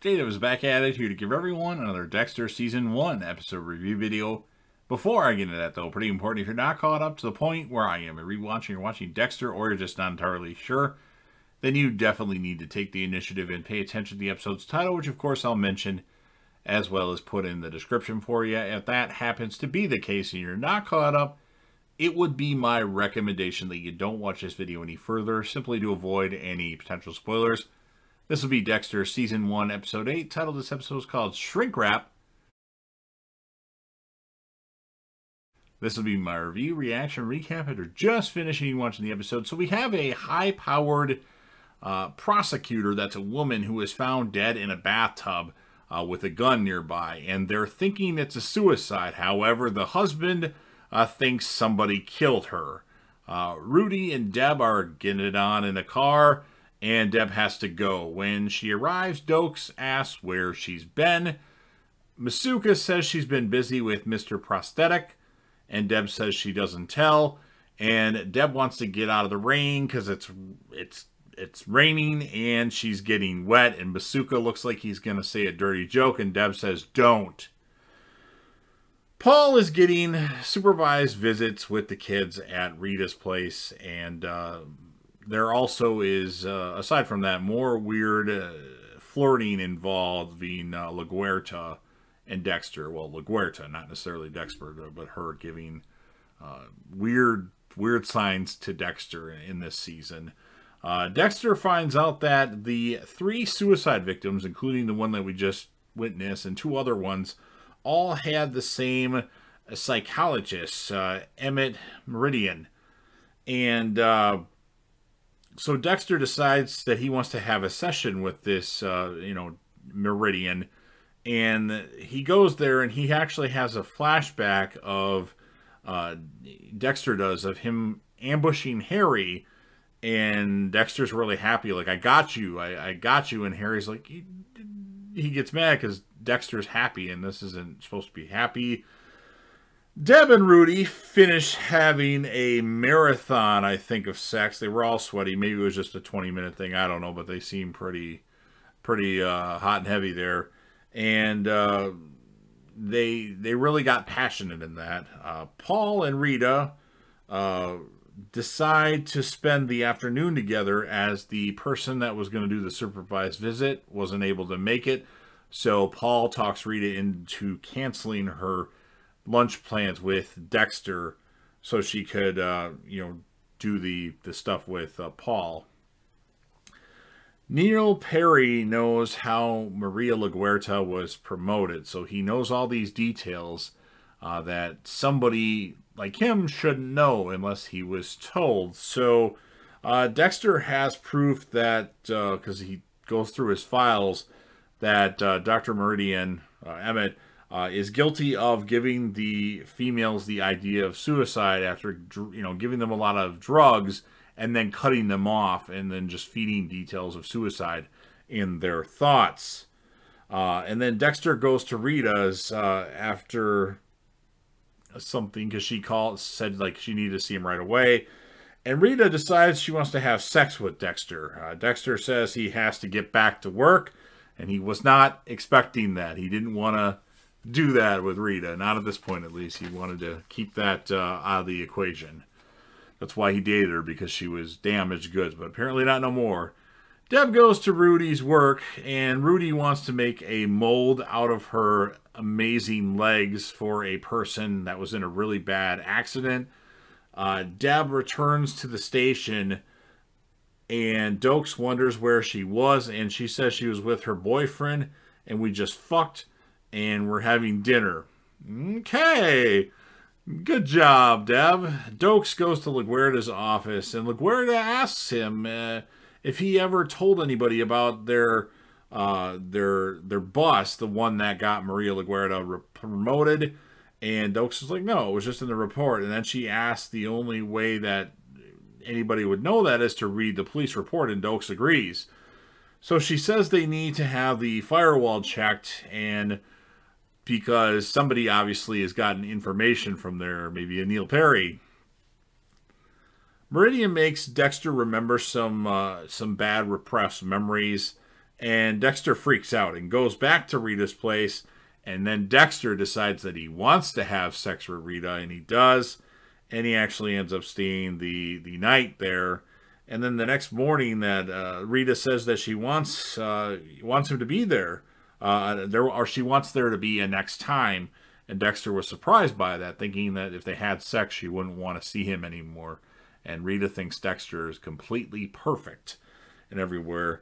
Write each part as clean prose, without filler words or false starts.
Dave is back at it here to give everyone another Dexter Season 1 episode review video. Before I get into that though, pretty important, if you're not caught up to the point where I am, rewatching or watching Dexter, or you're just not entirely sure, then you definitely need to take the initiative and pay attention to the episode's title, which of course I'll mention, as well as put in the description for you. If that happens to be the case and you're not caught up, it would be my recommendation that you don't watch this video any further, simply to avoid any potential spoilers. This will be Dexter Season 1, Episode 8. Title of this episode is called Shrink Wrap. This will be my review, reaction, recap after just finishing watching the episode. So we have a high-powered prosecutor that's a woman who is found dead in a bathtub with a gun nearby. And they're thinking it's a suicide. However, the husband thinks somebody killed her. Rudy and Deb are getting it on in the car, and Deb has to go. When she arrives, Dokes asks where she's been. Masuka says she's been busy with Mr. Prosthetic, and Deb says she doesn't tell. And Deb wants to get out of the rain because it's raining and she's getting wet. And Masuka looks like he's going to say a dirty joke, and Deb says, "Don't." Paul is getting supervised visits with the kids at Rita's place, and there also is, aside from that, more weird flirting involving LaGuerta and Dexter. Well, LaGuerta, not necessarily Dexter, but her giving weird signs to Dexter in this season. Dexter finds out that the 3 suicide victims, including the one that we just witnessed and 2 other ones, all had the same psychologist, Emmett Meridian. And so Dexter decides that he wants to have a session with this, Meridian. And he goes there, and he actually has a flashback of, Dexter does, of him ambushing Harry. And Dexter's really happy, like, I got you. I got you. And Harry's like, he gets mad because Dexter's happy, and this isn't supposed to be happy. Deb and Rudy finish having a marathon, I think, of sex. They were all sweaty. Maybe it was just a 20-minute thing. I don't know, but they seem pretty hot and heavy there. And they really got passionate in that. Paul and Rita decide to spend the afternoon together, as the person that was going to do the supervised visit wasn't able to make it. So Paul talks Rita into canceling her lunch plans with Dexter so she could, do the stuff with Paul. Neil Perry knows how Maria LaGuerta was promoted, so he knows all these details that somebody like him shouldn't know unless he was told. So Dexter has proof that, because he goes through his files, that Dr. Meridian, Emmett, is guilty of giving the females the idea of suicide after, giving them a lot of drugs and then cutting them off and then just feeding details of suicide in their thoughts. And then Dexter goes to Rita's after something, because she said like she needed to see him right away. And Rita decides she wants to have sex with Dexter. Dexter says he has to get back to work, and he was not expecting that. He didn't want to do that with Rita. Not at this point, at least. He wanted to keep that out of the equation. That's why he dated her, because she was damaged goods, but apparently not no more. Deb goes to Rudy's work, and Rudy wants to make a mold out of her amazing legs for a person that was in a really bad accident. Deb returns to the station, and Dokes wonders where she was, and she says she was with her boyfriend, and we just fucked, and we're having dinner. Okay, good job, Deb. Dokes goes to LaGuerta's office, and LaGuerta asks him if he ever told anybody about their boss, the one that got Maria LaGuerta promoted. And Dokes is like, no, it was just in the report. And then she asked the only way that anybody would know that is to read the police report, and Dokes agrees. So she says they need to have the firewall checked, and because somebody obviously has gotten information from there, maybe a Neil Perry. Meridian makes Dexter remember some bad repressed memories, And Dexter freaks out and goes back to Rita's place. And then Dexter decides that he wants to have sex with Rita, and he does. And he actually ends up staying the night there. And then the next morning, that Rita says that she wants him to be there, or she wants there to be a next time. And Dexter was surprised by that, thinking that if they had sex, she wouldn't want to see him anymore. And Rita thinks Dexter is completely perfect in every way,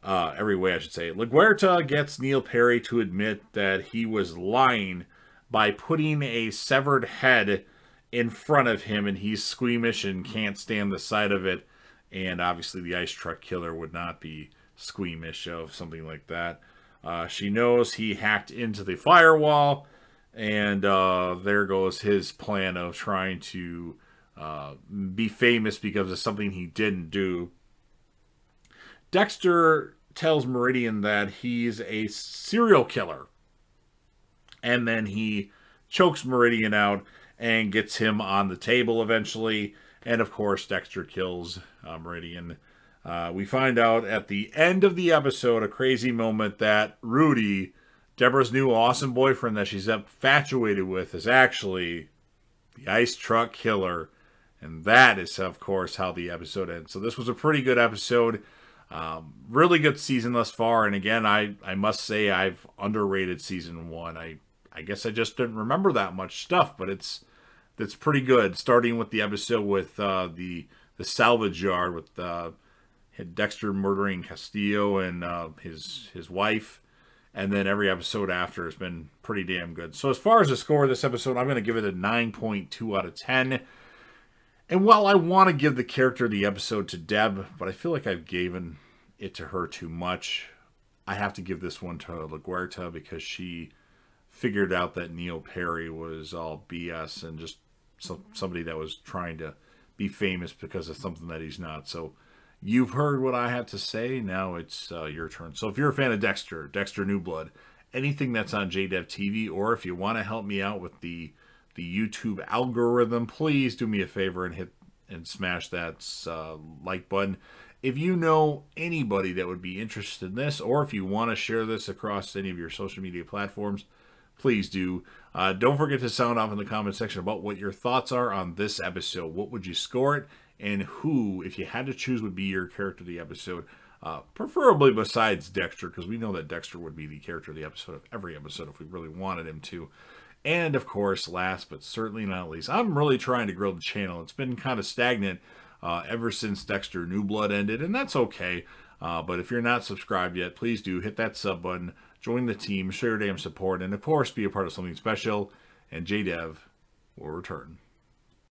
I should say. LaGuerta gets Neil Perry to admit that he was lying by putting a severed head in front of him, and he's squeamish and can't stand the sight of it. And obviously the ice truck killer would not be squeamish of something like that. She knows he hacked into the firewall, and there goes his plan of trying to be famous because of something he didn't do. Dexter tells Meridian that he's a serial killer. And then he chokes Meridian out and gets him on the table eventually. And of course, Dexter kills Meridian. We find out at the end of the episode, a crazy moment, that Rudy, Deborah's new awesome boyfriend that she's infatuated with, is actually the ice truck killer. And that is, of course, how the episode ends. So this was a pretty good episode. Really good season thus far. And again, I must say I've underrated season 1. I guess I just didn't remember that much stuff, but it's pretty good. Starting with the episode with the salvage yard with Dexter murdering Castillo and his wife. And then every episode after has been pretty damn good. So as far as the score of this episode, I'm going to give it a 9.2 out of 10. And while I want to give the character of the episode to Deb, but I feel like I've given it to her too much, I have to give this one to LaGuerta because she figured out that Neil Perry was all BS and just somebody that was trying to be famous because of something that he's not. So you've heard what I had to say. Now it's your turn. So if you're a fan of Dexter New Blood, anything that's on JDev TV, or if you want to help me out with the YouTube algorithm, please do me a favor and hit and smash that like button. If you know anybody that would be interested in this, or if you want to share this across any of your social media platforms, please do. Don't forget to sound off in the comment section about what your thoughts are on this episode. What would you score it? And who, if you had to choose, would be your character of the episode? Preferably besides Dexter, because we know that Dexter would be the character of the episode of every episode if we really wanted him to. And of course, last but certainly not least, I'm really trying to grow the channel. It's been kind of stagnant ever since Dexter New Blood ended, and that's okay. But if you're not subscribed yet, please do hit that sub button, join the team, show your damn support, and of course, be a part of something special. And JDev will return.